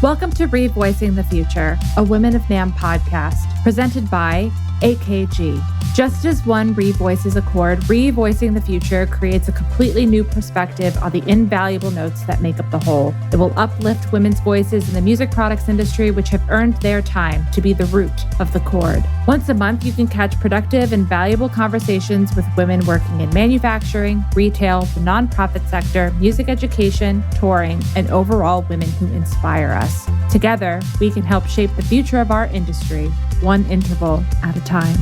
Welcome to ReVoicing the Future, a Women of NAMM podcast presented by AKG. Just as one revoices a chord, ReVoicing the Future creates a completely new perspective on the invaluable notes that make up the whole. It will uplift women's voices in the music products industry, which have earned their time to be the root of the chord. Once a month, you can catch productive and valuable conversations with women working in manufacturing, retail, the nonprofit sector, music education, touring, and overall women who inspire us. Together, we can help shape the future of our industry, one interval at a time.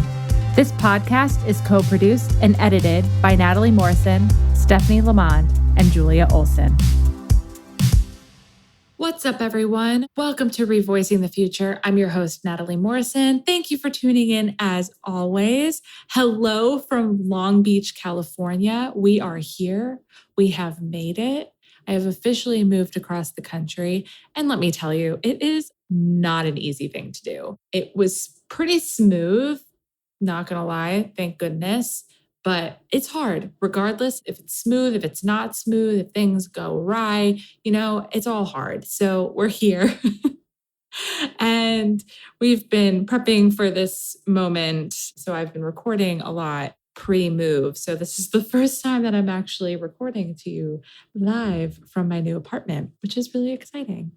This podcast is co-produced and edited by Natalie Morrison, Stephanie Lamond, and Julia Olsen. What's up, everyone? Welcome to ReVoicing the Future. I'm your host, Natalie Morrison. Thank you for tuning in as always. Hello from Long Beach, California. We are here. We have made it. I have officially moved across the country. And let me tell you, it is not an easy thing to do. It was pretty smooth. Not gonna lie, thank goodness. But it's hard, regardless if it's smooth, if it's not smooth, if things go awry, it's all hard. So we're here. And we've been prepping for this moment. So I've been recording a lot pre-move. So this is the first time that I'm actually recording to you live from my new apartment, which is really exciting.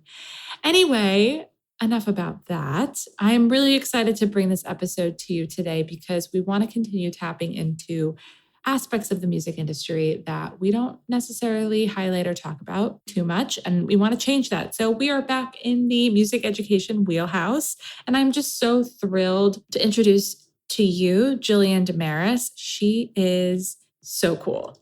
Anyway, enough about that. I'm really excited to bring this episode to you today because we want to continue tapping into aspects of the music industry that we don't necessarily highlight or talk about too much, and we want to change that. So we are back in the music education wheelhouse, and I'm just so thrilled to introduce to you Gillian Desmarais. She is so cool.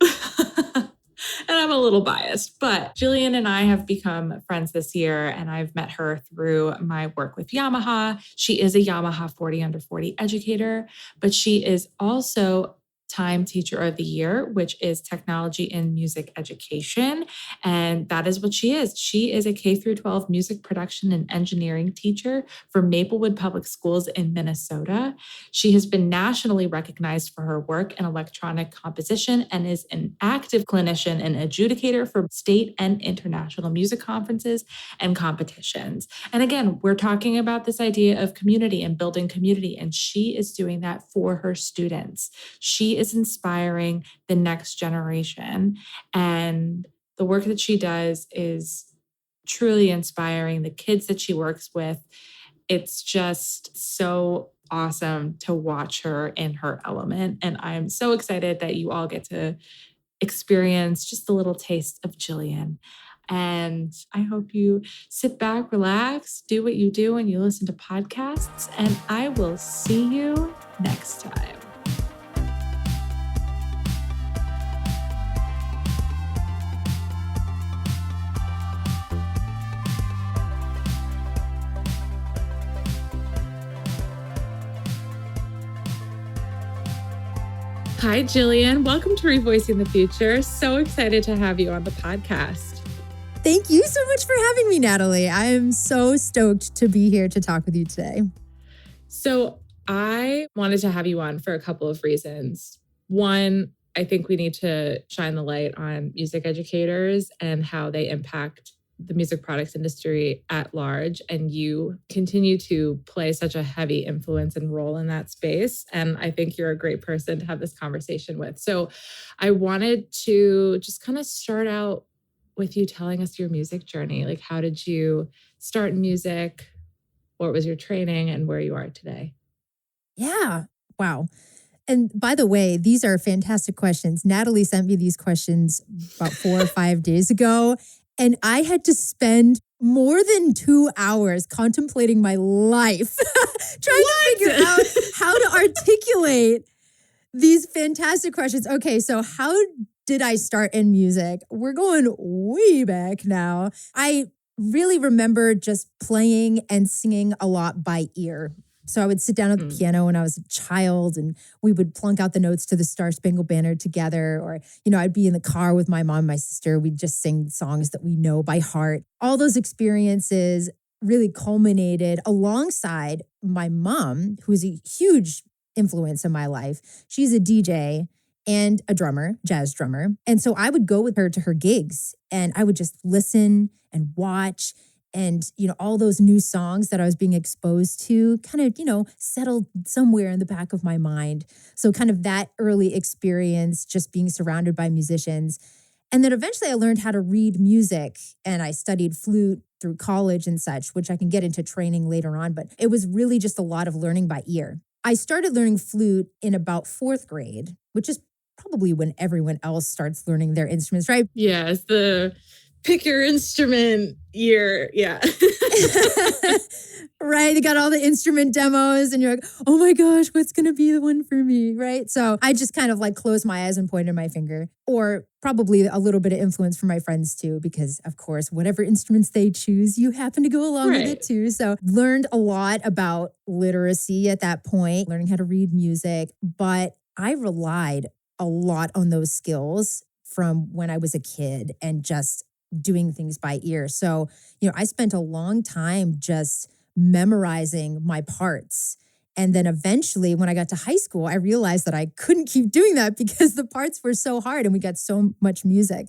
And I'm a little biased, but Gillian and I have become friends this year, and I've met her through my work with Yamaha. She is a Yamaha 40 under 40 educator, but she is also Time Teacher of the Year, which is technology in music education. And that is what she is. She is a K-12 music production and engineering teacher for Maplewood Public Schools in Minnesota. She has been nationally recognized for her work in electronic composition and is an active clinician and adjudicator for state and international music conferences and competitions. And again, we're talking about this idea of community and building community, and she is doing that for her students. She is inspiring the next generation, and the work that she does is truly inspiring the kids that she works with. It's just so awesome to watch her in her element, and I'm so excited that you all get to experience just a little taste of Gillian. And I hope you sit back, relax, do what you do when you listen to podcasts, and I will see you next time. Hi, Gillian. Welcome to ReVoicing the Future. So excited to have you on the podcast. Thank you so much for having me, Natalie. I am so stoked to be here to talk with you today. So I wanted to have you on for a couple of reasons. One, I think we need to shine the light on music educators and how they impact the music products industry at large. And you continue to play such a heavy influence and role in that space. And I think you're a great person to have this conversation with. So I wanted to just kind of start out with you telling us your music journey. Like, how did you start in music? What was your training and where you are today? Yeah. Wow. And by the way, these are fantastic questions. Natalie sent me these questions about 4 or 5 days ago. And I had to spend more than 2 hours contemplating my life, trying to figure out how to articulate these fantastic questions. Okay, so how did I start in music? We're going way back now. I really remember just playing and singing a lot by ear. So I would sit down at the piano when I was a child, and we would plunk out the notes to the Star Spangled Banner together. Or, I'd be in the car with my mom and my sister. We'd just sing songs that we know by heart. All those experiences really culminated alongside my mom, who's a huge influence in my life. She's a DJ and a drummer, jazz drummer. And so I would go with her to her gigs, and I would just listen and watch And, all those new songs that I was being exposed to kind of, settled somewhere in the back of my mind. So kind of that early experience, just being surrounded by musicians. And then eventually I learned how to read music, and I studied flute through college and such, which I can get into training later on. But it was really just a lot of learning by ear. I started learning flute in about fourth grade, which is probably when everyone else starts learning their instruments, right? Yeah, it's the pick your instrument year. Yeah. Right. They got all the instrument demos and you're like, oh my gosh, what's going to be the one for me? Right. So I just kind of like closed my eyes and pointed my finger, or probably a little bit of influence from my friends too, because of course, whatever instruments they choose, you happen to go along with it too. So learned a lot about literacy at that point, learning how to read music, but I relied a lot on those skills from when I was a kid and just doing things by ear. So, I spent a long time just memorizing my parts. And then eventually when I got to high school, I realized that I couldn't keep doing that because the parts were so hard and we got so much music.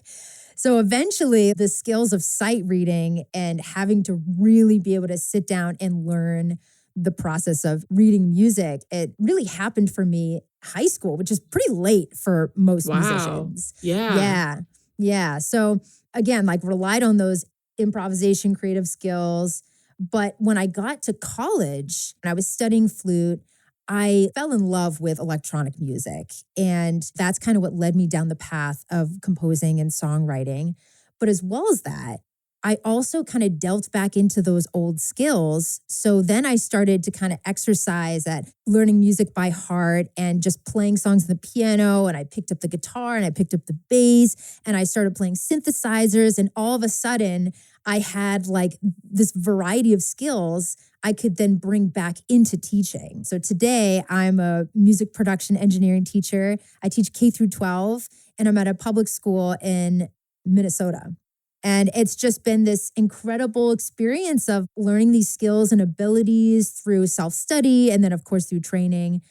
So eventually the skills of sight reading and having to really be able to sit down and learn the process of reading music, it really happened for me high school, which is pretty late for most musicians. Yeah. Yeah. So again, like relied on those improvisation, creative skills. But when I got to college and I was studying flute, I fell in love with electronic music. And that's kind of what led me down the path of composing and songwriting. But as well as that, I also kind of delved back into those old skills. So then I started to kind of exercise at learning music by heart and just playing songs on the piano. And I picked up the guitar and I picked up the bass and I started playing synthesizers. And all of a sudden, I had like this variety of skills I could then bring back into teaching. So today I'm a music production engineering teacher. I teach K through 12 and I'm at a public school in Minnesota. And it's just been this incredible experience of learning these skills and abilities through self-study and then, of course, through training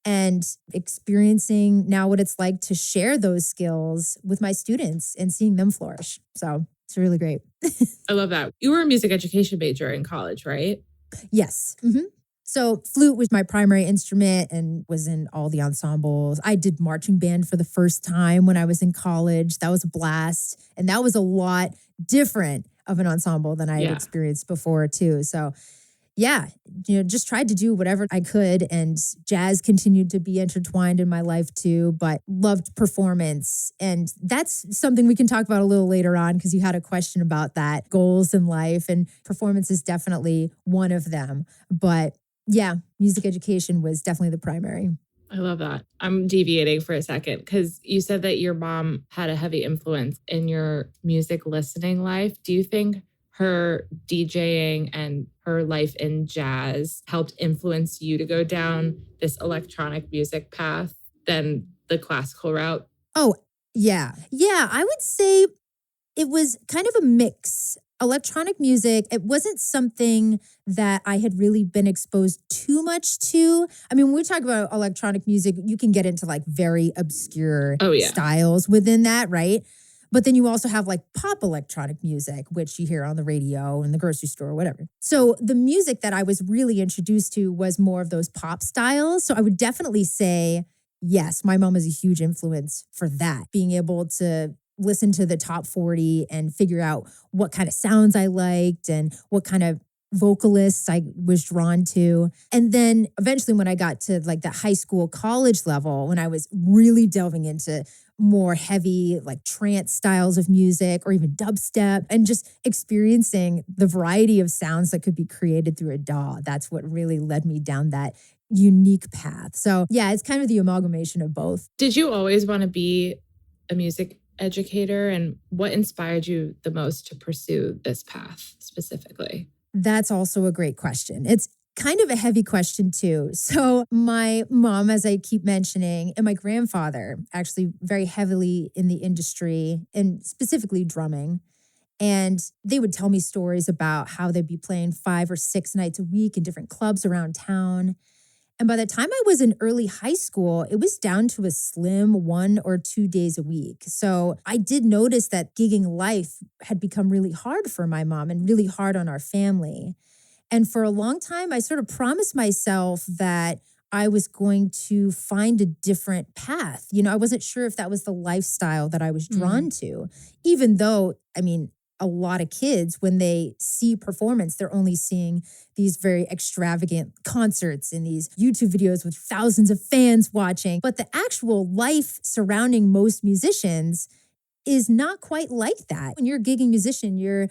and experiencing now what it's like to share those skills with my students and seeing them flourish. So it's really great. I love that. You were a music education major in college, right? Yes. Mm-hmm. So flute was my primary instrument and was in all the ensembles. I did marching band for the first time when I was in college. That was a blast. And that was a lot different of an ensemble than I had experienced before too. So yeah, just tried to do whatever I could. And jazz continued to be intertwined in my life too, but loved performance. And that's something we can talk about a little later on because you had a question about that, goals in life. And performance is definitely one of them. But yeah, music education was definitely the primary. I love that. I'm deviating for a second because you said that your mom had a heavy influence in your music listening life. Do you think her DJing and her life in jazz helped influence you to go down this electronic music path than the classical route? Oh, yeah. Yeah, I would say it was kind of a mix. Electronic music, it wasn't something that I had really been exposed too much to. I mean, when we talk about electronic music, you can get into like very obscure styles within that, right? But then you also have like pop electronic music, which you hear on the radio and the grocery store or whatever. So the music that I was really introduced to was more of those pop styles. So I would definitely say, yes, my mom is a huge influence for that. Being able to listen to the top 40 and figure out what kind of sounds I liked and what kind of vocalists I was drawn to. And then eventually when I got to like the high school, college level, when I was really delving into more heavy like trance styles of music or even dubstep and just experiencing the variety of sounds that could be created through a DAW, that's what really led me down that unique path. So yeah, it's kind of the amalgamation of both. Did you always want to be a music educator, and what inspired you the most to pursue this path specifically? That's also a great question. It's kind of a heavy question too. So my mom, as I keep mentioning, and my grandfather, actually very heavily in the industry and specifically drumming. And they would tell me stories about how they'd be playing 5 or 6 nights a week in different clubs around town. And by the time I was in early high school, it was down to a slim 1 or 2 days a week. So I did notice that gigging life had become really hard for my mom and really hard on our family. And for a long time, I sort of promised myself that I was going to find a different path. I wasn't sure if that was the lifestyle that I was drawn to, even though, a lot of kids, when they see performance, they're only seeing these very extravagant concerts and these YouTube videos with thousands of fans watching. But the actual life surrounding most musicians is not quite like that. When you're a gigging musician, you're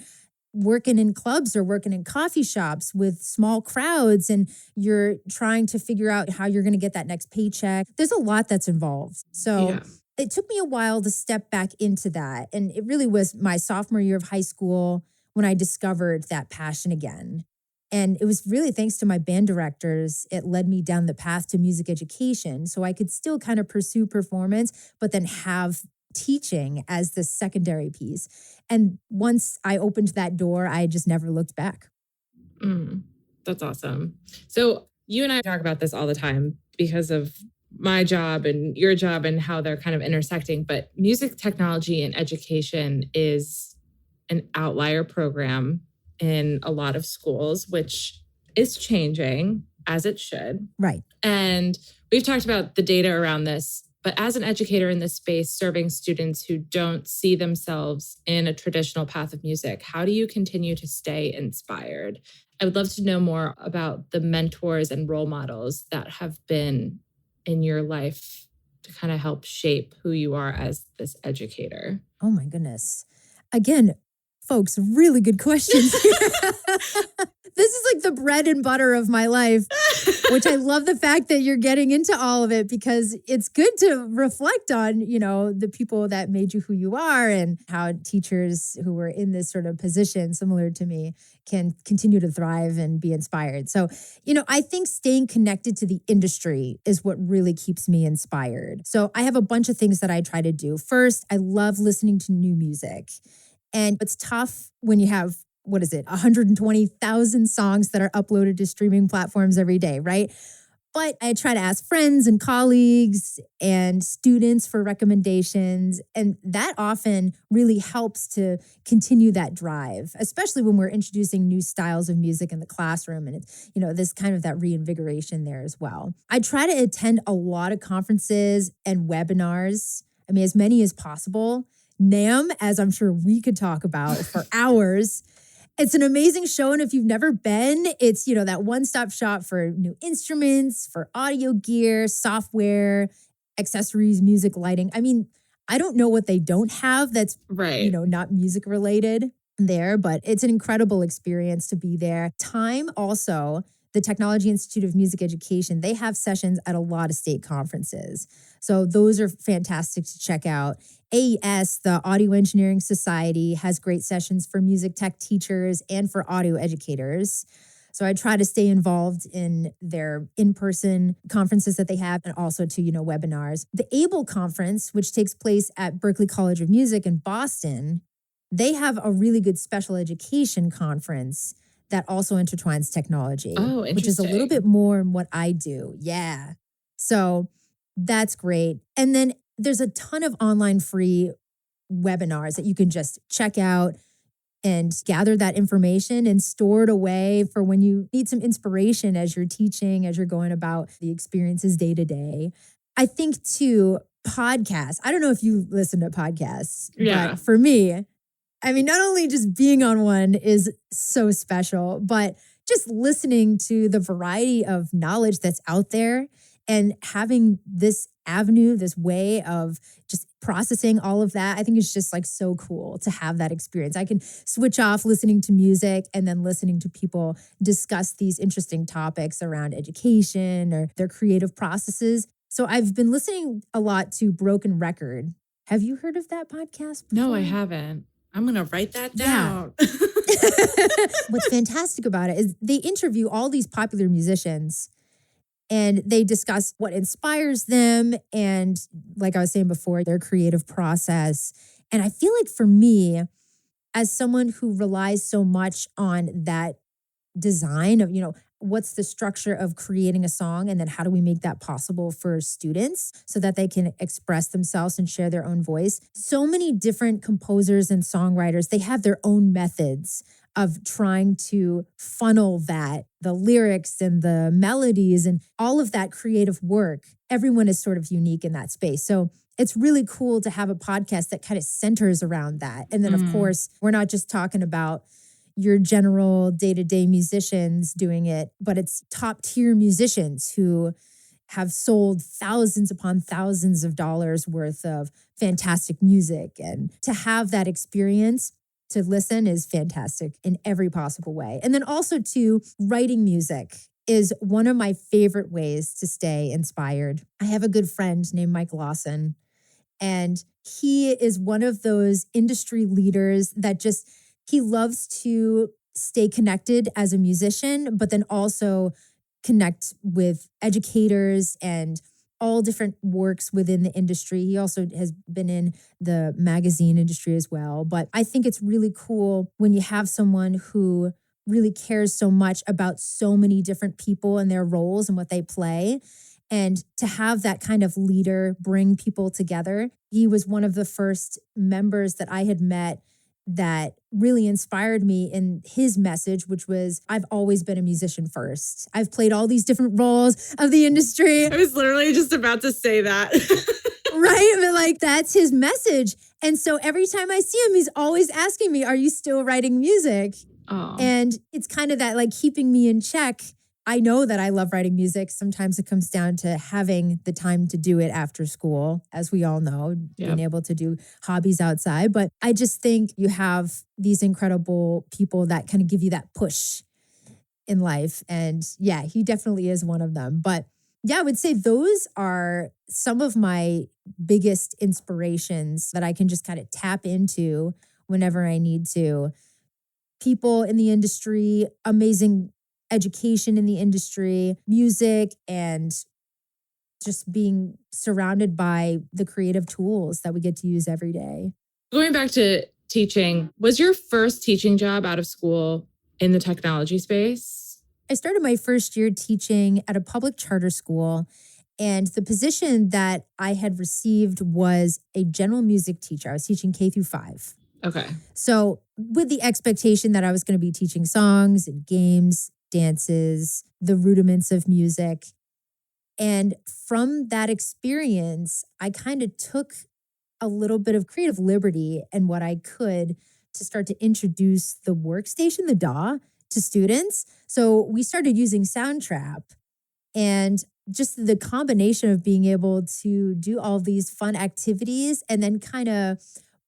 working in clubs or working in coffee shops with small crowds, and you're trying to figure out how you're going to get that next paycheck. There's a lot that's involved. So it took me a while to step back into that. And it really was my sophomore year of high school when I discovered that passion again. And it was really thanks to my band directors, it led me down the path to music education. So I could still kind of pursue performance, but then have teaching as the secondary piece. And once I opened that door, I just never looked back. That's awesome. So you and I talk about this all the time because of my job and your job and how they're kind of intersecting. But music technology and education is an outlier program in a lot of schools, which is changing as it should. Right. And we've talked about the data around this. But as an educator in this space, serving students who don't see themselves in a traditional path of music, how do you continue to stay inspired? I would love to know more about the mentors and role models that have been in your life to kind of help shape who you are as this educator. Oh my goodness. Again, folks, really good questions here. This is like the bread and butter of my life, which I love the fact that you're getting into all of it, because it's good to reflect on, the people that made you who you are and how teachers who were in this sort of position similar to me can continue to thrive and be inspired. So, I think staying connected to the industry is what really keeps me inspired. So I have a bunch of things that I try to do. First, I love listening to new music. And it's tough when you have 120,000 songs that are uploaded to streaming platforms every day, right? But I try to ask friends and colleagues and students for recommendations. And that often really helps to continue that drive, especially when we're introducing new styles of music in the classroom. And it's, this kind of that reinvigoration there as well. I try to attend a lot of conferences and webinars. As many as possible. NAMM, as I'm sure we could talk about for hours. It's an amazing show. And if you've never been, it's, that one-stop shop for new instruments, for audio gear, software, accessories, music, lighting. I don't know what they don't have that's, right, not music related there, but it's an incredible experience to be there. Time also, the Technology Institute of Music Education, they have sessions at a lot of state conferences. So those are fantastic to check out. AES, the Audio Engineering Society, has great sessions for music tech teachers and for audio educators. So I try to stay involved in their in-person conferences that they have, and also to, webinars. The ABLE conference, which takes place at Berklee College of Music in Boston, they have a really good special education conference that also intertwines technology, which is a little bit more in what I do. Yeah. So that's great. And then there's a ton of online free webinars that you can just check out and gather that information and store it away for when you need some inspiration as you're teaching, as you're going about the experiences day to day. I think too, podcasts. I don't know if you listen to podcasts, but for me, not only just being on one is so special, but just listening to the variety of knowledge that's out there and having this avenue, this way of just processing all of that, I think it's just like so cool to have that experience. I can switch off listening to music and then listening to people discuss these interesting topics around education or their creative processes. So I've been listening a lot to Broken Record. Have you heard of that podcast before? No, I haven't. I'm going to write that down. What's fantastic about it is they interview all these popular musicians and they discuss what inspires them and, like I was saying before, their creative process. And I feel like for me, as someone who relies so much on that design of, what's the structure of creating a song, and then how do we make that possible for students so that they can express themselves and share their own voice. So many different composers and songwriters, they have their own methods of trying to funnel that, the lyrics and the melodies and all of that creative work. Everyone is sort of unique in that space. So it's really cool to have a podcast that kind of centers around that. And then, of course, we're not just talking about your general day-to-day musicians doing it, but it's top tier musicians who have sold thousands upon thousands of dollars worth of fantastic music. And to have that experience to listen is fantastic in every possible way. And then also too, writing music is one of my favorite ways to stay inspired. I have a good friend named Mike Lawson, and he is one of those industry leaders that just, he loves to stay connected as a musician, but then also connect with educators and all different works within the industry. He also has been in the magazine industry as well. But I think it's really cool when you have someone who really cares so much about so many different people and their roles and what they play. And to have that kind of leader bring people together. He was one of the first members that I had met that really inspired me in his message, which was, I've always been a musician first. I've played all these different roles of the industry. I was literally just about to say that. Right? But like, that's his message. And so every time I see him, he's always asking me, are you still writing music? Oh. And it's kind of that like keeping me in check. I know that I love writing music. Sometimes it comes down to having the time to do it after school, as we all know, being able to do hobbies outside. But I just think you have these incredible people that kind of give you that push in life. And yeah, he definitely is one of them. But yeah, I would say those are some of my biggest inspirations that I can just kind of tap into whenever I need to. People in the industry, amazing education in the industry, music, and just being surrounded by the creative tools that we get to use every day. Going back to teaching, was your first teaching job out of school in the technology space? I started my first year teaching at a public charter school, and the position that I had received was a general music teacher. I was teaching K through 5. Okay. So with the expectation that I was going to be teaching songs and games, dances, the rudiments of music. And from that experience, I kind of took a little bit of creative liberty and what I could to start to introduce the workstation, the DAW, to students. So we started using Soundtrap, and just the combination of being able to do all these fun activities and then kind of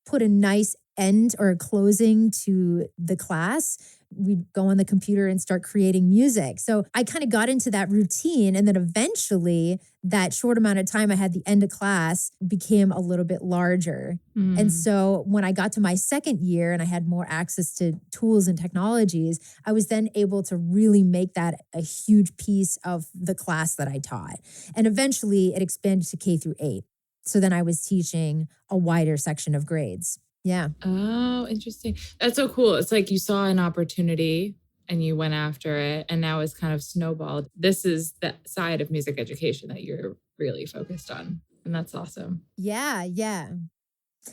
put a nice end or a closing to the class. We'd go on the computer and start creating music. So I kind of got into that routine. And then eventually that short amount of time I had the end of class became a little bit larger. And so when I got to my second year and I had more access to tools and technologies, I was then able to really make that a huge piece of the class that I taught. And eventually it expanded to K through 8. So then I was teaching a wider section of grades. Yeah. Oh, interesting. That's so cool. It's like you saw an opportunity and you went after it, and now it's kind of snowballed. This is the side of music education that you're really focused on. And that's awesome. Yeah, yeah.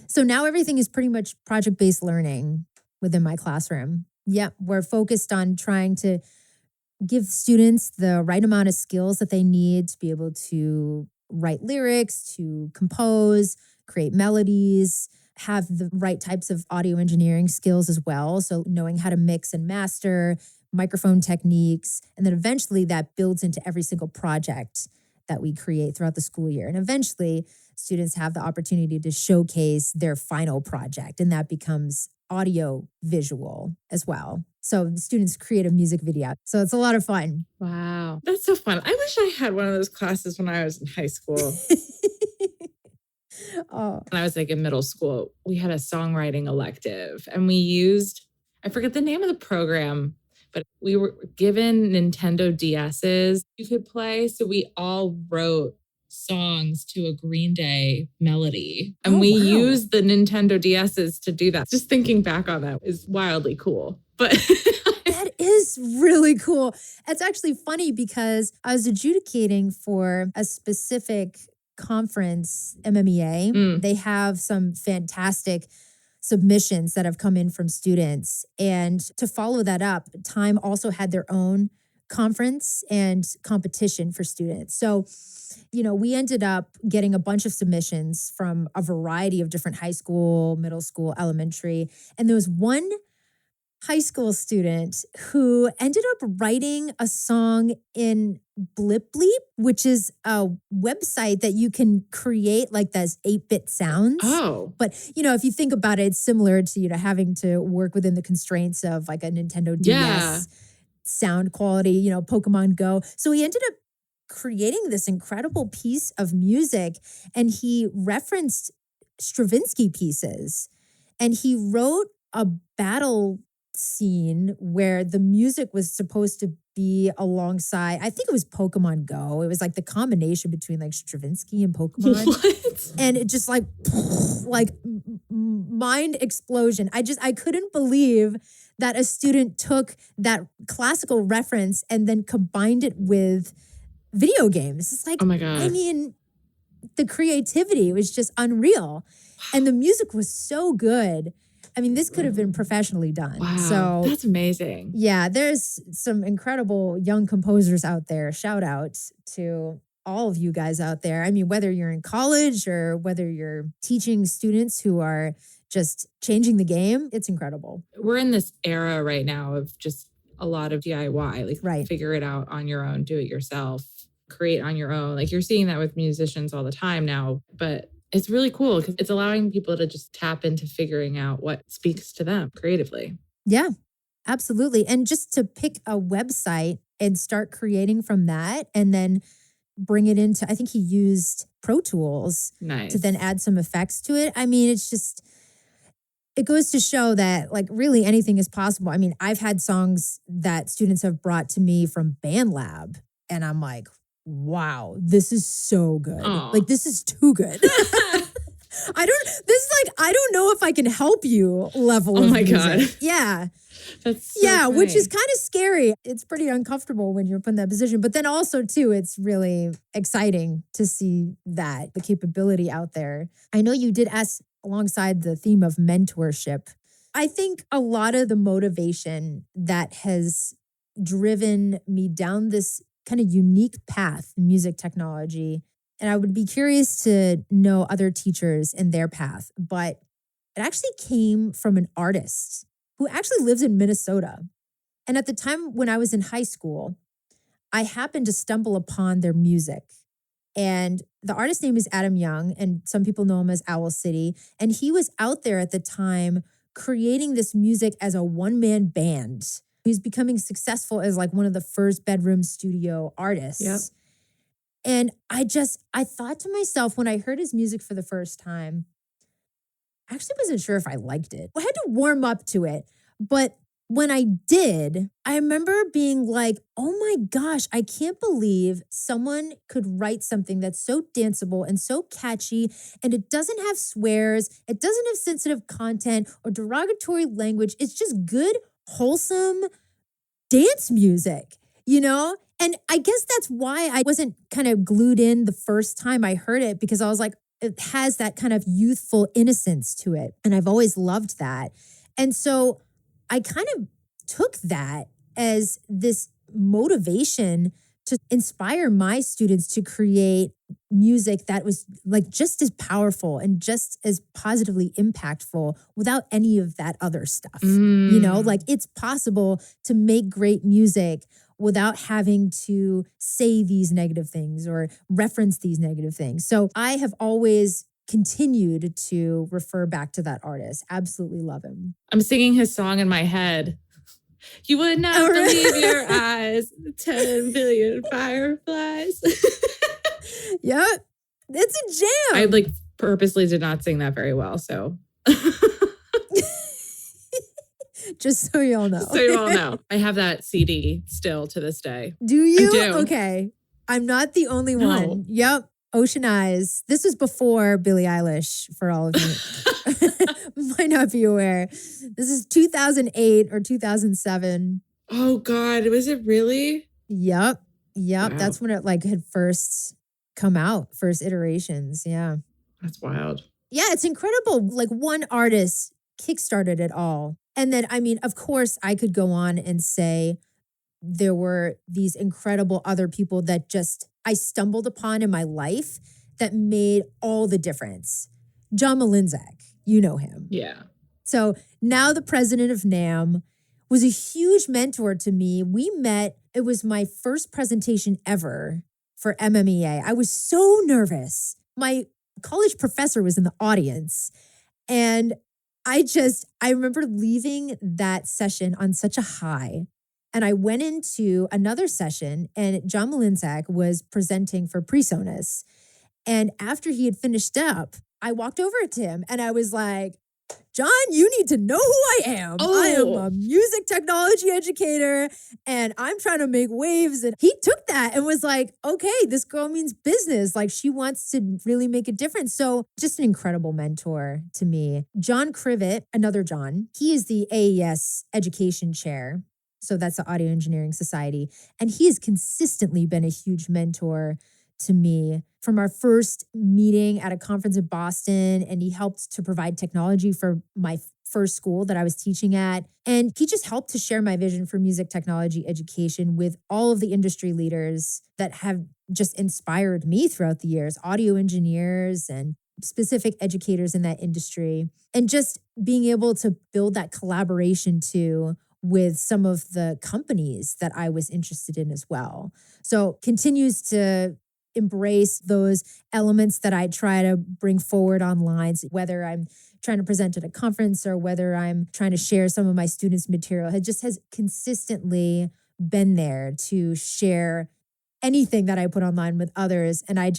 So now everything is pretty much project-based learning within my classroom. Yeah, we're focused on trying to give students the right amount of skills that they need to be able to write lyrics, to compose, create melodies, have the right types of audio engineering skills as well. So knowing how to mix and master, microphone techniques, and then eventually that builds into every single project that we create throughout the school year. And eventually students have the opportunity to showcase their final project, and that becomes audio visual as well. So the students create a music video. So it's a lot of fun. Wow. That's so fun. I wish I had one of those classes when I was in high school. Oh. When I was like in middle school, we had a songwriting elective, and we used, I forget the name of the program, but we were given Nintendo DSs you could play. So we all wrote songs to a Green Day melody, and we used the Nintendo DSs to do that. Just thinking back on that is wildly cool. But that is really cool. It's actually funny because I was adjudicating for a specific conference, MMEA. They have some fantastic submissions that have come in from students. And to follow that up, Time also had their own conference and competition for students. So, we ended up getting a bunch of submissions from a variety of different high school, middle school, elementary. And there was one high school student who ended up writing a song in Blip Bleep, which is a website that you can create like those 8-bit sounds. Oh. But, if you think about it, it's similar to, having to work within the constraints of like a Nintendo DS sound quality, Pokemon Go. So he ended up creating this incredible piece of music, and he referenced Stravinsky pieces, and he wrote a battle scene where the music was supposed to be alongside, I think it was Pokemon Go. It was like the combination between like Stravinsky and Pokemon. What? And it just like mind explosion. I couldn't believe that a student took that classical reference and then combined it with video games. It's like, oh my God. I mean, the creativity was just unreal. And the music was so good. I mean, this could have been professionally done. Wow, so that's amazing. Yeah, there's some incredible young composers out there. Shout out to all of you guys out there. I mean, whether you're in college or whether you're teaching students who are just changing the game, it's incredible. We're in this era right now of just a lot of DIY, like figure it out on your own, do it yourself, create on your own. Like you're seeing that with musicians all the time now, but it's really cool because it's allowing people to just tap into figuring out what speaks to them creatively. Yeah, absolutely. And just to pick a website and start creating from that and then bring it into, I think he used Pro Tools to then add some effects to it. I mean, it's just, it goes to show that like really anything is possible. I mean, I've had songs that students have brought to me from BandLab and I'm like, wow, this is so good. Aww. Like, this is too good. I don't know if I can help you level of music. God. Yeah. That's so yeah, great. Which is kind of scary. It's pretty uncomfortable when you're put in that position. But then also, too, it's really exciting to see that, the capability out there. I know you did ask alongside the theme of mentorship. I think a lot of the motivation that has driven me down this kind of unique path in music technology, and I would be curious to know other teachers and their path, but it actually came from an artist who actually lives in Minnesota. And at the time when I was in high school, I happened to stumble upon their music. And the artist's name is Adam Young, and some people know him as Owl City. And he was out there at the time creating this music as a one-man band. He's becoming successful as like one of the first bedroom studio artists. Yep. And I thought to myself when I heard his music for the first time, I actually wasn't sure if I liked it. I had to warm up to it. But when I did, I remember being like, oh my gosh, I can't believe someone could write something that's so danceable and so catchy, and it doesn't have swears, it doesn't have sensitive content or derogatory language. It's just good, wholesome dance music, And I guess that's why I wasn't kind of glued in the first time I heard it, because I was like, it has that kind of youthful innocence to it. And I've always loved that. And so I kind of took that as this motivation to inspire my students to create music that was like just as powerful and just as positively impactful without any of that other stuff. Like it's possible to make great music without having to say these negative things or reference these negative things. So I have always continued to refer back to that artist. Absolutely love him. I'm singing his song in my head. You would not believe your eyes, 10 billion fireflies. Yep, it's a jam. I purposely did not sing that very well, so. Just so you all know. So you all know. I have that CD still to this day. Do you? I do. Okay. I'm not the only one. Yep. Ocean Eyes. This was before Billie Eilish, for all of you. Might not be aware. This is 2008 or 2007. Oh God, was it really? Yep. Yep. Wow, That's when it like had first come out, first iterations. Yeah. that's wild. Yeah, it's incredible. Like one artist kickstarted it all. And then, I mean, of course, I could go on and say there were these incredible other people that just I stumbled upon in my life that made all the difference. John Malinzak, you know him. Yeah. So now the president of NAMM was a huge mentor to me. We met, it was my first presentation ever for MMEA. I was so nervous. My college professor was in the audience. And I remember leaving that session on such a high. And I went into another session, and John Malinzak was presenting for PreSonus. And after he had finished up, I walked over to him and I was like, John, you need to know who I am. I am Oh. a music technology educator and I'm trying to make waves. And he took that and was like, okay, this girl means business. Like she wants to really make a difference. So just an incredible mentor to me. John Crivet, another John, he is the AES education chair. So that's the Audio Engineering Society. And he has consistently been a huge mentor to me from our first meeting at a conference in Boston. And he helped to provide technology for my first school that I was teaching at. And he just helped to share my vision for music technology education with all of the industry leaders that have just inspired me throughout the years, audio engineers and specific educators in that industry. And just being able to build that collaboration too with some of the companies that I was interested in as well. So continues to embrace those elements that I try to bring forward online, whether I'm trying to present at a conference or whether I'm trying to share some of my students' material. It just has consistently been there to share anything that I put online with others. And I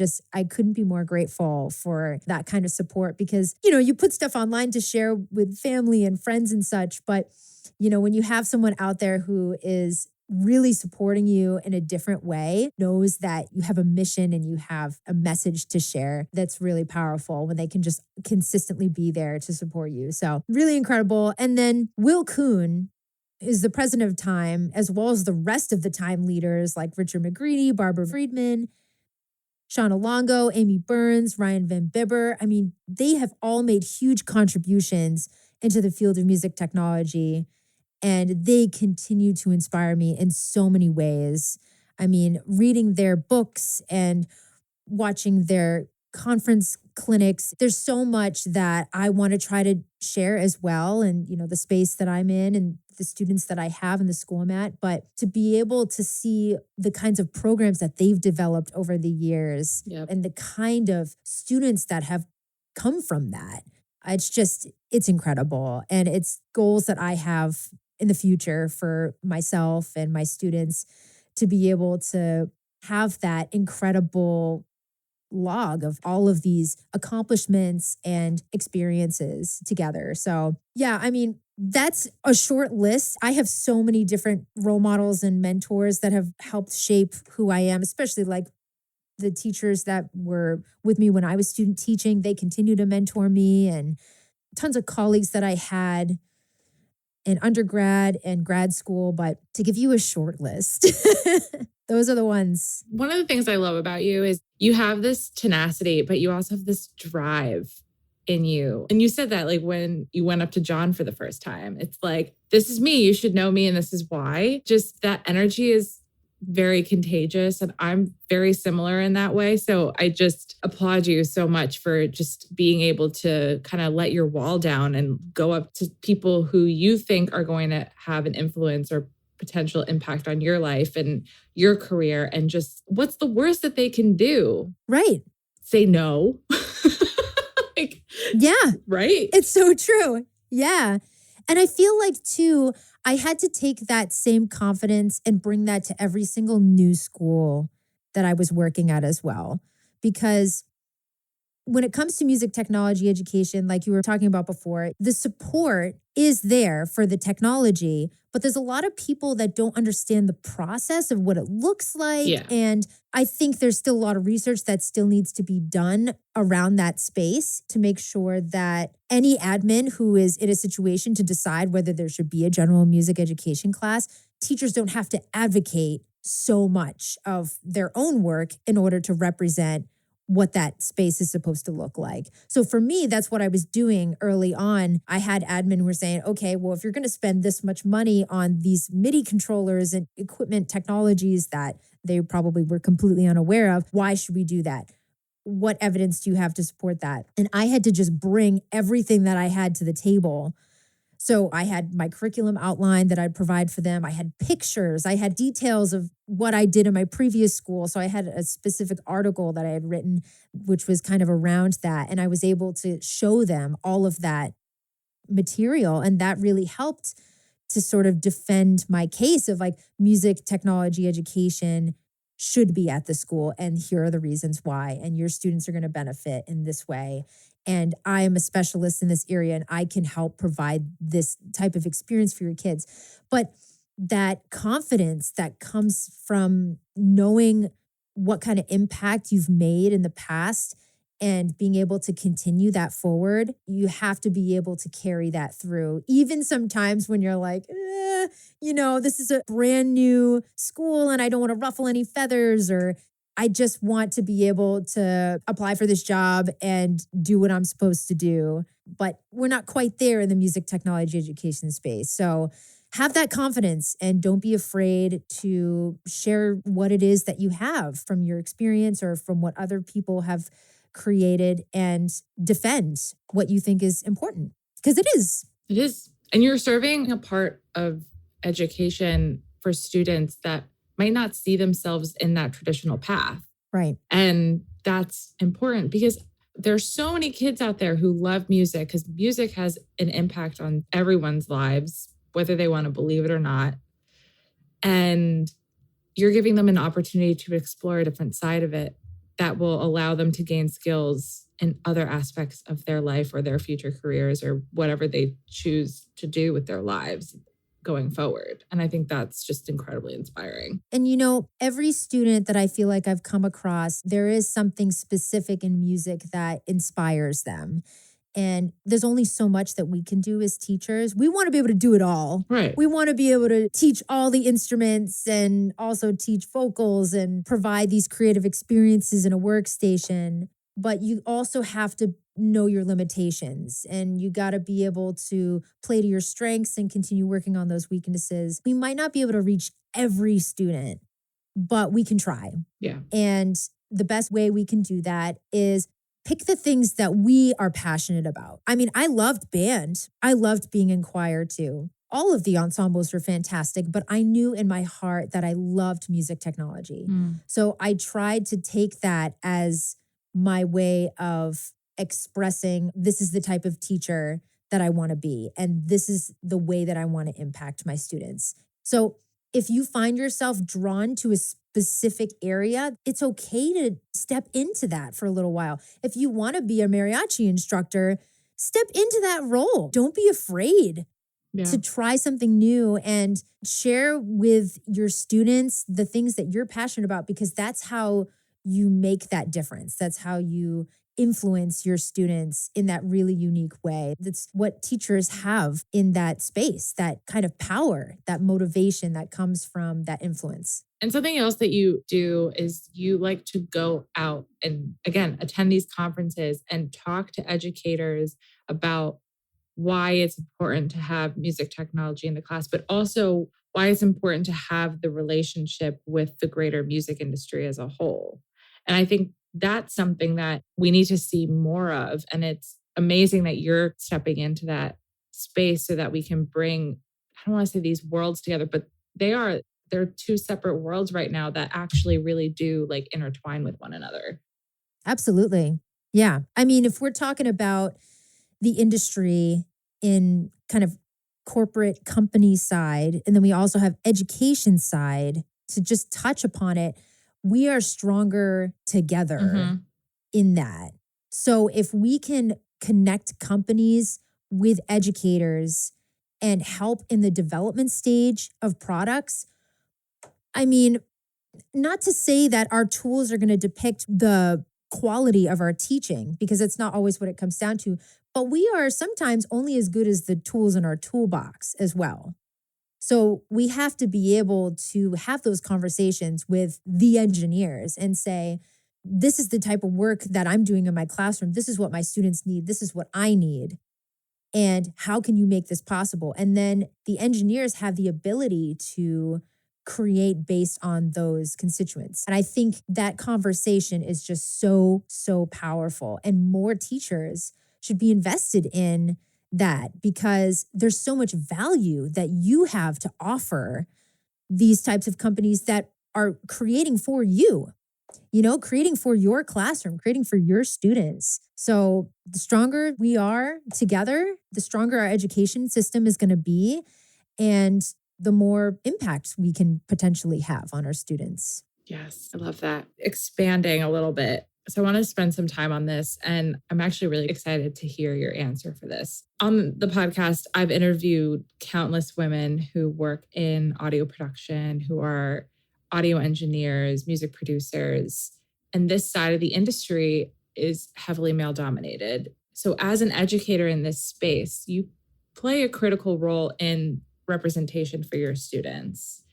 couldn't be more grateful for that kind of support because, you put stuff online to share with family and friends and such. But, when you have someone out there who is really supporting you in a different way, knows that you have a mission and you have a message to share, that's really powerful when they can just consistently be there to support you. So really incredible. And then Will Kuhn is the president of Time, as well as the rest of the Time leaders like Richard McGreedy, Barbara Friedman, Shauna Longo, Amy Burns, Ryan Van Bibber. I mean, they have all made huge contributions into the field of music technology. And they continue to inspire me in so many ways. I mean, reading their books and watching their conference clinics, there's so much that I want to try to share as well. And, the space that I'm in and the students that I have in the school I'm at. But to be able to see the kinds of programs that they've developed over the years and the kind of students that have come from that, it's incredible. And it's goals that I have in the future for myself and my students to be able to have that incredible log of all of these accomplishments and experiences together. So yeah, I mean, that's a short list. I have so many different role models and mentors that have helped shape who I am, especially like the teachers that were with me when I was student teaching. They continue to mentor me, and tons of colleagues that I had in undergrad and grad school. But to give you a short list, those are the ones. One of the things I love about you is you have this tenacity, but you also have this drive in you. And you said that like when you went up to John for the first time, it's like, this is me, you should know me, and this is why. Just that energy is very contagious. And I'm very similar in that way. So I just applaud you so much for just being able to kind of let your wall down and go up to people who you think are going to have an influence or potential impact on your life and your career. And just what's the worst that they can do? Right. Say no. Yeah. Right. It's so true. Yeah. And I feel like too, I had to take that same confidence and bring that to every single new school that I was working at as well. Because when it comes to music technology education, like you were talking about before, the support is there for the technology, but there's a lot of people that don't understand the process of what it looks like. Yeah. And I think there's still a lot of research that still needs to be done around that space to make sure that any admin who is in a situation to decide whether there should be a general music education class, teachers don't have to advocate so much of their own work in order to represent what that space is supposed to look like. So for me, that's what I was doing early on. I had admin who were saying, okay, well, if you're going to spend this much money on these MIDI controllers and equipment technologies that they probably were completely unaware of, why should we do that? What evidence do you have to support that? And I had to just bring everything that I had to the table. So I had my curriculum outline that I'd provide for them. I had pictures. I had details of what I did in my previous school. So I had a specific article that I had written, which was kind of around that. And I was able to show them all of that material. And that really helped to sort of defend my case of like music technology education should be at the school. And here are the reasons why. And your students are going to benefit in this way. And I am a specialist in this area and I can help provide this type of experience for your kids. But that confidence that comes from knowing what kind of impact you've made in the past and being able to continue that forward, you have to be able to carry that through. Even sometimes when you're like, this is a brand new school and I don't want to ruffle any feathers, or I just want to be able to apply for this job and do what I'm supposed to do. But we're not quite there in the music technology education space. So have that confidence and don't be afraid to share what it is that you have from your experience or from what other people have created and defend what you think is important. Because it is. It is. And you're serving a part of education for students that might not see themselves in that traditional path. Right. And that's important because there's so many kids out there who love music because music has an impact on everyone's lives, whether they want to believe it or not. And you're giving them an opportunity to explore a different side of it that will allow them to gain skills in other aspects of their life or their future careers or whatever they choose to do with their lives going forward. And I think that's just incredibly inspiring. And every student that I feel like I've come across, there is something specific in music that inspires them. And there's only so much that we can do as teachers. We want to be able to do it all. Right. We want to be able to teach all the instruments and also teach vocals and provide these creative experiences in a workstation. But you also have to know your limitations and you got to be able to play to your strengths and continue working on those weaknesses. We might not be able to reach every student, but we can try. Yeah. And the best way we can do that is pick the things that we are passionate about. I mean, I loved band. I loved being in choir too. All of the ensembles were fantastic, but I knew in my heart that I loved music technology. So I tried to take that as my way of expressing this is the type of teacher that I want to be. And this is the way that I want to impact my students. So if you find yourself drawn to a specific area, it's okay to step into that for a little while. If you want to be a mariachi instructor, step into that role. Don't be afraid to try something new and share with your students the things that you're passionate about, because that's how you make that difference. That's how you influence your students in that really unique way. That's what teachers have in that space, that kind of power, that motivation that comes from that influence. And something else that you do is you like to go out and, again, attend these conferences and talk to educators about why it's important to have music technology in the class, but also why it's important to have the relationship with the greater music industry as a whole. And I think that's something that we need to see more of. And it's amazing that you're stepping into that space so that we can bring, I don't want to say these worlds together, but they're two separate worlds right now that actually really do like intertwine with one another. Absolutely. Yeah. I mean, if we're talking about the industry in kind of corporate company side, and then we also have education side, to just touch upon it, we are stronger together in that. So if we can connect companies with educators and help in the development stage of products, I mean, not to say that our tools are going to depict the quality of our teaching, because it's not always what it comes down to, but we are sometimes only as good as the tools in our toolbox as well. So we have to be able to have those conversations with the engineers and say, this is the type of work that I'm doing in my classroom. This is what my students need. This is what I need. And how can you make this possible? And then the engineers have the ability to create based on those constituents. And I think that conversation is just so, so powerful. And more teachers should be invested in that, because there's so much value that you have to offer these types of companies that are creating for you, creating for your classroom, creating for your students. So the stronger we are together, the stronger our education system is going to be, and the more impact we can potentially have on our students. Yes, I love that. Expanding a little bit. So I want to spend some time on this, and I'm actually really excited to hear your answer for this. On the podcast, I've interviewed countless women who work in audio production, who are audio engineers, music producers, and this side of the industry is heavily male dominated. So as an educator in this space, you play a critical role in representation for your students.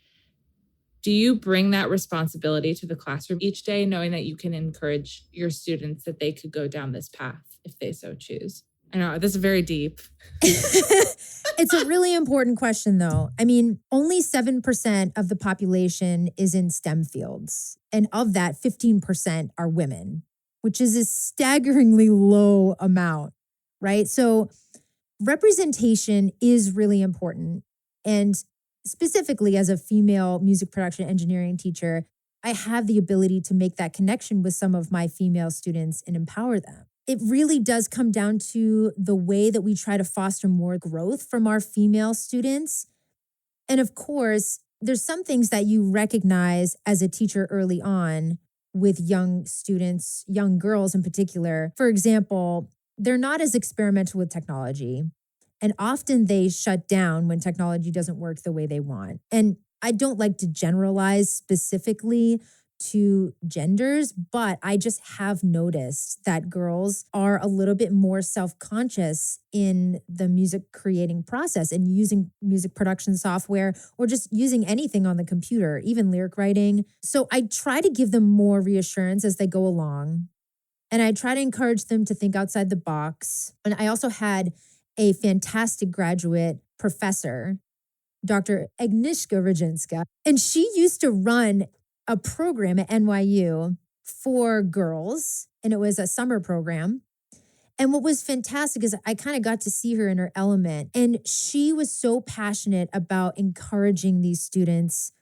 Do you bring that responsibility to the classroom each day, knowing that you can encourage your students that they could go down this path if they so choose? I know this is very deep. It's a really important question, though. I mean, only 7% of the population is in STEM fields. And of that, 15% are women, which is a staggeringly low amount, right? So representation is really important. And specifically as a female music production engineering teacher, I have the ability to make that connection with some of my female students and empower them. It really does come down to the way that we try to foster more growth from our female students. And of course, there's some things that you recognize as a teacher early on with young students, young girls in particular. For example, they're not as experimental with technology. And often they shut down when technology doesn't work the way they want. And I don't like to generalize specifically to genders, but I just have noticed that girls are a little bit more self-conscious in the music creating process and using music production software or just using anything on the computer, even lyric writing. So I try to give them more reassurance as they go along. And I try to encourage them to think outside the box. And I also had a fantastic graduate professor, Dr. Agnieszka Rajinska, and she used to run a program at NYU for girls, and it was a summer program. And what was fantastic is I kind of got to see her in her element, and she was so passionate about encouraging these students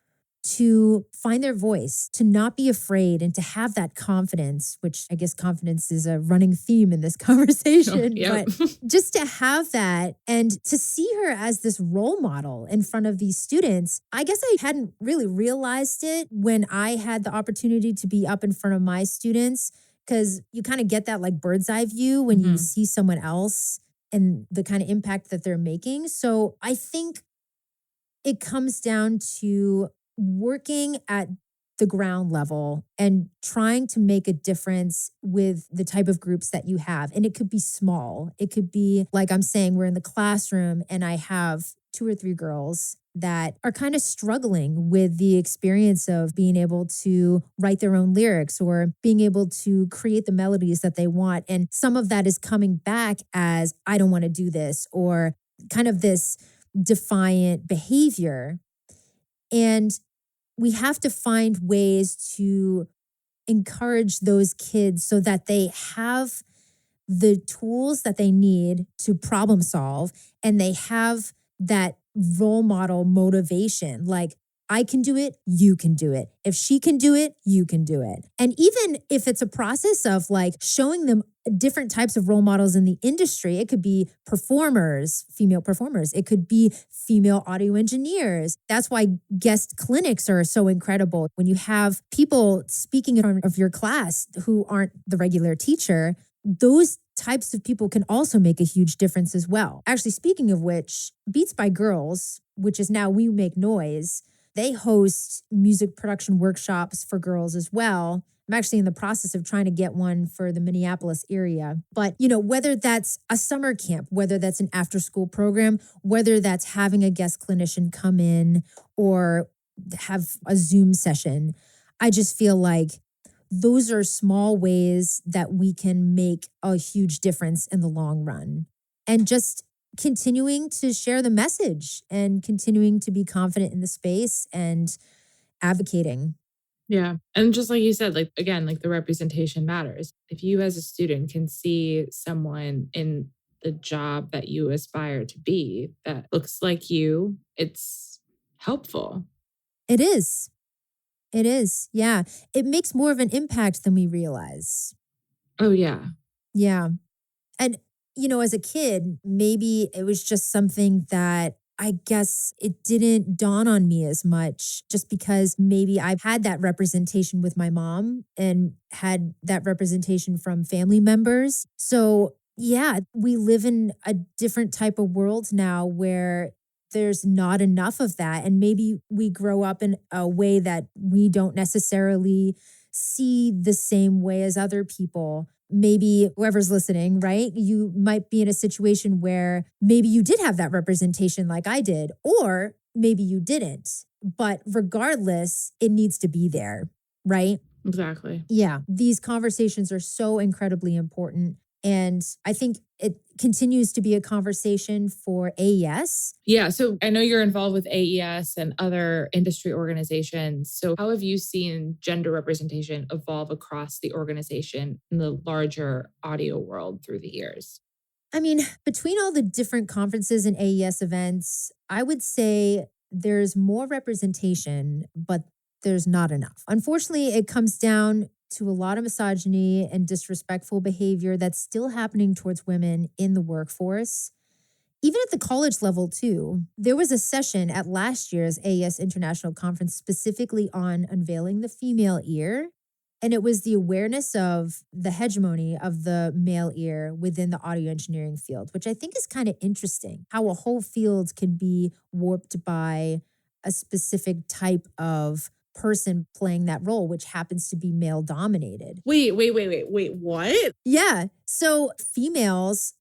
to find their voice, to not be afraid, and to have that confidence, which I guess confidence is a running theme in this conversation. Yep. But just to have that and to see her as this role model in front of these students, I guess I hadn't really realized it when I had the opportunity to be up in front of my students, because you kind of get that like bird's eye view when you see someone else and the kind of impact that they're making. So I think it comes down to working at the ground level and trying to make a difference with the type of groups that you have. And it could be small. It could be like I'm saying, we're in the classroom and I have 2 or 3 girls that are kind of struggling with the experience of being able to write their own lyrics or being able to create the melodies that they want. And some of that is coming back as, I don't want to do this, or kind of this defiant behavior. And we have to find ways to encourage those kids so that they have the tools that they need to problem solve, and they have that role model motivation. Like, I can do it, you can do it. If she can do it, you can do it. And even if it's a process of like showing them different types of role models in the industry, it could be performers, female performers. It could be female audio engineers. That's why guest clinics are so incredible. When you have people speaking in front of your class who aren't the regular teacher, those types of people can also make a huge difference as well. Actually, speaking of which, Beats by Girls, which is now We Make Noise, they host music production workshops for girls as well. I'm actually in the process of trying to get one for the Minneapolis area. But, whether that's a summer camp, whether that's an after school program, whether that's having a guest clinician come in or have a Zoom session, I just feel like those are small ways that we can make a huge difference in the long run. And just continuing to share the message and continuing to be confident in the space and advocating. Yeah. And just like you said, like, again, like the representation matters. If you as a student can see someone in the job that you aspire to be that looks like you, it's helpful. It is. It is. Yeah. It makes more of an impact than we realize. Oh, yeah. Yeah. And, as a kid, maybe it was just something that I guess it didn't dawn on me as much just because maybe I've had that representation with my mom and had that representation from family members. So, yeah, we live in a different type of world now where there's not enough of that. And maybe we grow up in a way that we don't necessarily see the same way as other people. Maybe whoever's listening, right? You might be in a situation where maybe you did have that representation like I did, or maybe you didn't. But regardless, it needs to be there, right? Exactly. Yeah. These conversations are so incredibly important. And I think it continues to be a conversation for AES. Yeah. So I know you're involved with AES and other industry organizations. So how have you seen gender representation evolve across the organization in the larger audio world through the years? I mean, between all the different conferences and AES events, I would say there's more representation, but there's not enough. Unfortunately, it comes down to a lot of misogyny and disrespectful behavior that's still happening towards women in the workforce. Even at the college level, too. There was a session at last year's AES International Conference specifically on unveiling the female ear. And it was the awareness of the hegemony of the male ear within the audio engineering field, which I think is kind of interesting. How a whole field can be warped by a specific type of person playing that role, which happens to be male dominated. Wait, what? Yeah. So females,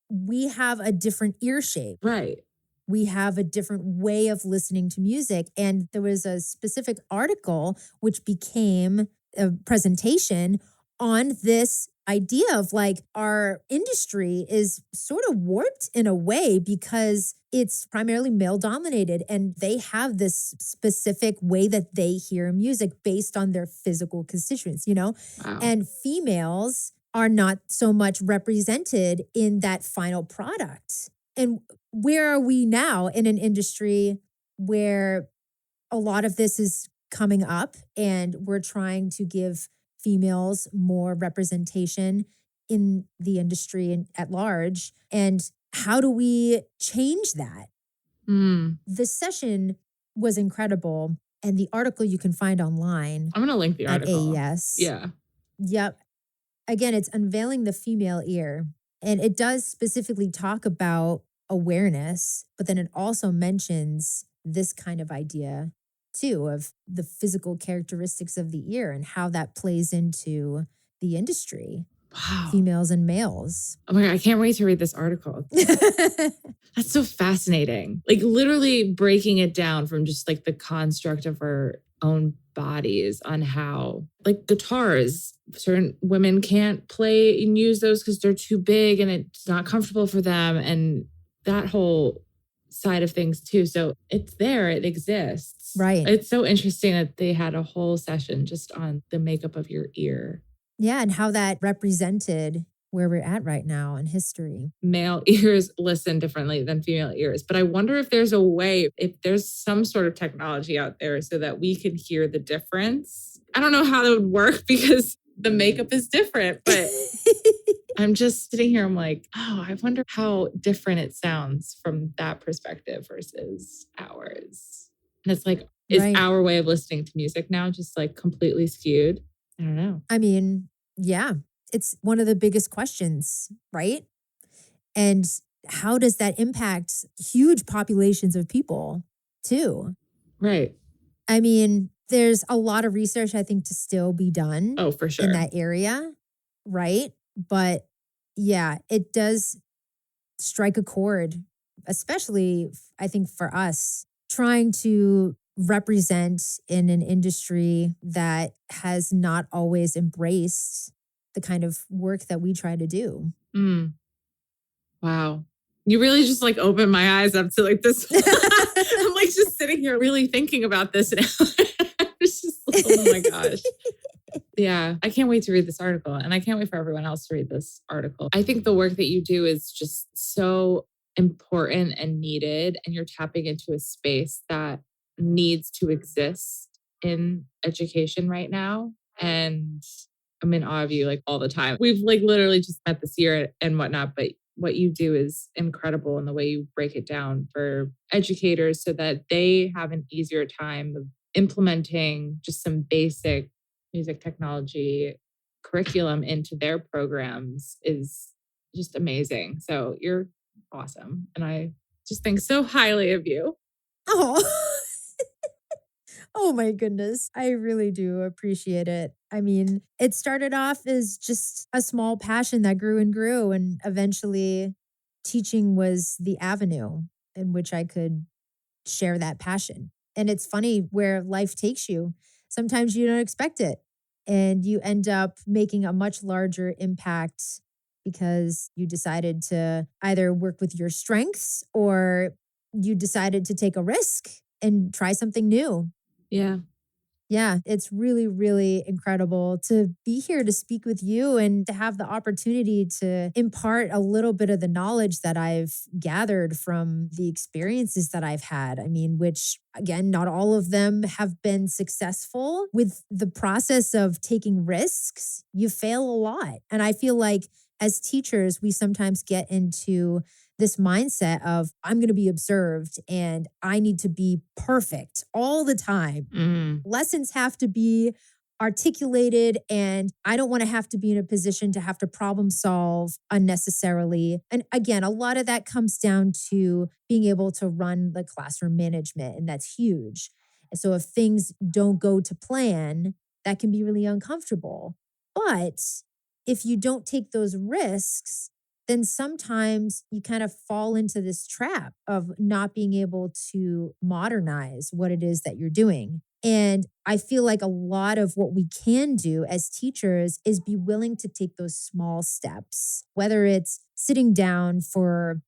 we have a different ear shape. Right. We have a different way of listening to music. And there was a specific article which became a presentation on this idea of like our industry is sort of warped in a way because it's primarily male dominated and they have this specific way that they hear music based on their physical constituents, Wow. And females are not so much represented in that final product. And where are we now in an industry where a lot of this is coming up and we're trying to give females more representation in the industry and at large? And how do we change that? The session was incredible. And the article you can find online I'm going to link the at article. AES. Yeah. Yep. Again, it's unveiling the female ear. And it does specifically talk about awareness, but then it also mentions this kind of idea too of the physical characteristics of the ear and how that plays into the industry. Wow. Females and males. Oh my God, I can't wait to read this article. That's so fascinating. Like literally breaking it down from just like the construct of our own bodies on how like guitars, certain women can't play and use those because they're too big and it's not comfortable for them. And that whole side of things too. So it's there, it exists. Right. It's so interesting that they had a whole session just on the makeup of your ear. Yeah, and how that represented where we're at right now in history. Male ears listen differently than female ears. But I wonder if there's a way, if there's some sort of technology out there so that we can hear the difference. I don't know how that would work because the makeup is different, but I'm just sitting here, I'm like, oh, I wonder how different it sounds from that perspective versus ours. And it's like, is Right. our way of listening to music now just like completely skewed? I don't know. I mean, yeah, it's one of the biggest questions, right? And how does that impact huge populations of people too? Right. I mean, there's a lot of research I think to still be done Oh, for in sure. that area, right? But yeah, it does strike a chord, especially I think for us trying to represent in an industry that has not always embraced the kind of work that we try to do. Mm. Wow. You really just like opened my eyes up to like this. I'm like just sitting here really thinking about this now. It's just, oh my gosh. Yeah, I can't wait to read this article, and I can't wait for everyone else to read this article. I think the work that you do is just so important and needed, and you're tapping into a space that needs to exist in education right now. And I'm in awe of you like all the time. We've like literally just met this year and whatnot, but what you do is incredible in the way you break it down for educators so that they have an easier time of implementing just some basic music technology curriculum into their programs is just amazing. So you're awesome. And I just think so highly of you. Oh. Oh my goodness. I really do appreciate it. I mean, it started off as just a small passion that grew and grew, and eventually teaching was the avenue in which I could share that passion. And it's funny where life takes you. Sometimes you don't expect it, and you end up making a much larger impact because you decided to either work with your strengths or you decided to take a risk and try something new. Yeah. Yeah, it's really, really incredible to be here to speak with you and to have the opportunity to impart a little bit of the knowledge that I've gathered from the experiences that I've had. I mean, which again, not all of them have been successful. With the process of taking risks, you fail a lot. And I feel like as teachers, we sometimes get into this mindset of I'm going to be observed and I need to be perfect all the time. Mm. Lessons have to be articulated, and I don't want to have to be in a position to have to problem solve unnecessarily. And again, a lot of that comes down to being able to run the classroom management, and that's huge. And so if things don't go to plan, that can be really uncomfortable. But if you don't take those risks, then sometimes you kind of fall into this trap of not being able to modernize what it is that you're doing. And I feel like a lot of what we can do as teachers is be willing to take those small steps, whether it's sitting down for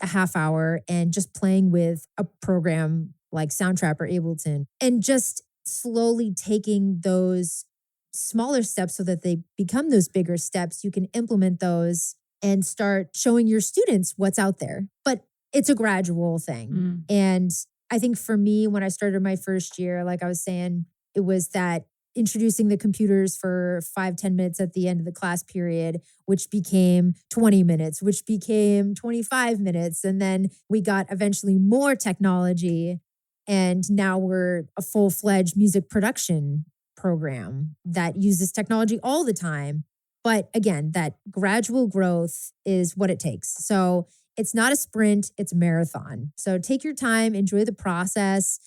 a half hour and just playing with a program like Soundtrap or Ableton, and just slowly taking those smaller steps so that they become those bigger steps. You can implement those and start showing your students what's out there. But it's a gradual thing. Mm. And I think for me, when I started my first year, like I was saying, it was that introducing the computers for 5-10 minutes at the end of the class period, which became 20 minutes, which became 25 minutes. And then we got eventually more technology. And now we're a full-fledged music production program that uses technology all the time. But again, that gradual growth is what it takes. So it's not a sprint, it's a marathon. So take your time, enjoy the process,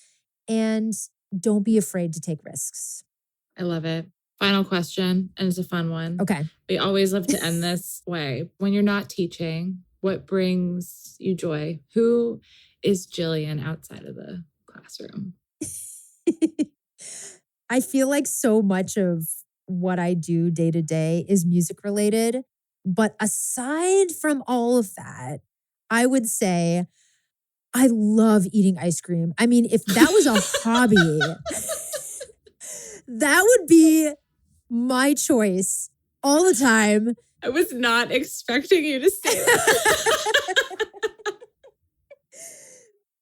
and don't be afraid to take risks. I love it. Final question, and it's a fun one. Okay. We always love to end this way. When you're not teaching, what brings you joy? Who is Gillian outside of the classroom? I feel like so much of what I do day to day is music related. But aside from all of that, I would say I love eating ice cream. I mean, if that was a hobby, that would be my choice all the time. I was not expecting you to say that.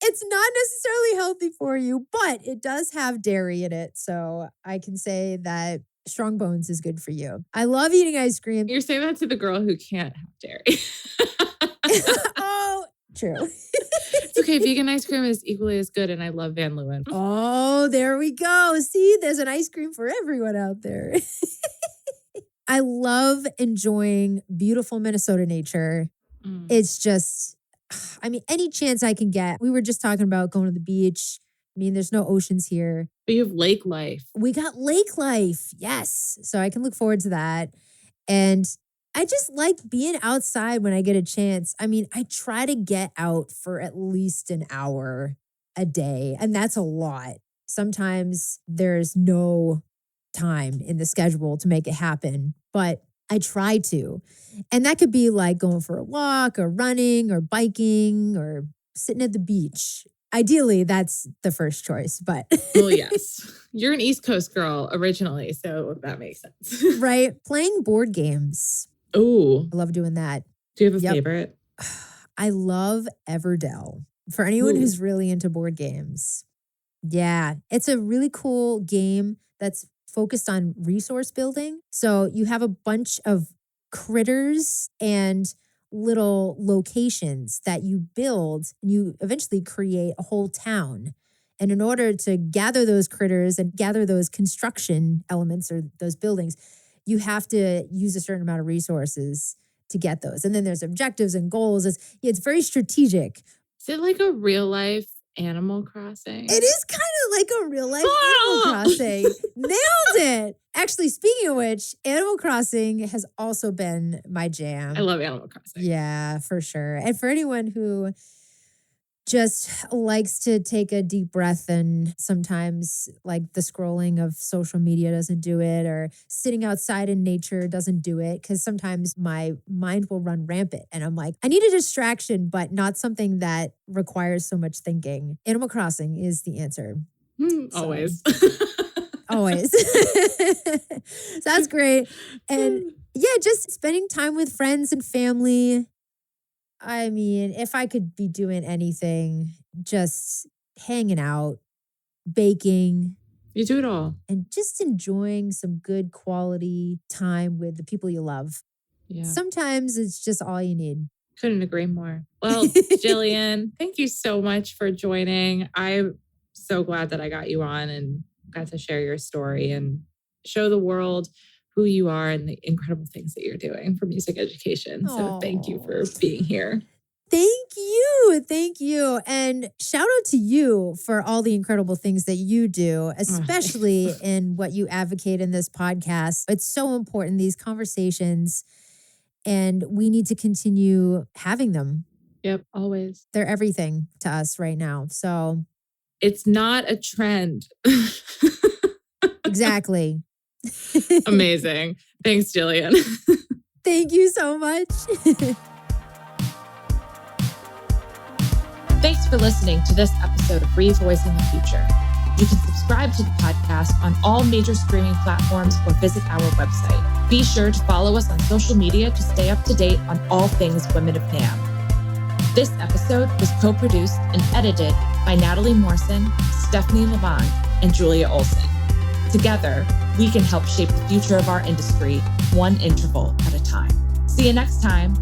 It's not necessarily healthy for you, but it does have dairy in it. So I can say that strong bones is good for you. I love eating ice cream. You're saying that to the girl who can't have dairy. Oh, true. It's okay. Vegan ice cream is equally as good, and I love Van Leeuwen. Oh, there we go. See, there's an ice cream for everyone out there. I love enjoying beautiful Minnesota nature. It's just, I mean, any chance I can get. We were just talking about going to the beach. I mean, there's no oceans here. But you have lake life. We got lake life. Yes. So I can look forward to that. And I just like being outside when I get a chance. I mean, I try to get out for at least an hour a day, and that's a lot. Sometimes there's no time in the schedule to make it happen, but I try to. And that could be like going for a walk or running or biking or sitting at the beach. Ideally, that's the first choice, but. Well, yes. You're an East Coast girl originally, so that makes sense. Right. Playing board games. Oh. I love doing that. Do you have a favorite? I love Everdell. For anyone who's really into board games. Yeah. It's a really cool game that's focused on resource building. So you have a bunch of critters and little locations that you build, and you eventually create a whole town. And in order to gather those critters and gather those construction elements or those buildings, you have to use a certain amount of resources to get those. And then there's objectives and goals. It's very strategic. Is it like a real life Animal Crossing? It is kind of like a real life Animal Crossing. Nailed it. Actually, speaking of which, Animal Crossing has also been my jam. I love Animal Crossing. Yeah, for sure. And for anyone who just likes to take a deep breath, and sometimes like the scrolling of social media doesn't do it, or sitting outside in nature doesn't do it, because sometimes my mind will run rampant and I'm like, I need a distraction, but not something that requires so much thinking. Animal Crossing is the answer. Always. Always. So that's great. And yeah, just spending time with friends and family. I mean, if I could be doing anything, just hanging out, baking. You do it all. And just enjoying some good quality time with the people you love. Yeah. Sometimes it's just all you need. Couldn't agree more. Well, Gillian, thank you so much for joining. I'm so glad that I got you on and got to share your story and show the world who you are and the incredible things that you're doing for music education. So thank you for being here. Thank you. Thank you. And shout out to you for all the incredible things that you do, especially in what you advocate in this podcast. It's so important, these conversations, and we need to continue having them. Yep, always. They're everything to us right now. So it's not a trend. Exactly. Amazing. Thanks, Gillian. Thank you so much. Thanks for listening to this episode of ReVoicing the Future. You can subscribe to the podcast on all major streaming platforms or visit our website. Be sure to follow us on social media to stay up to date on all things Women of NAMM. This episode was co-produced and edited by Natalie Morrison, Stephanie Lamond, and Julia Olsen. Together, we can help shape the future of our industry, one interval at a time. See you next time.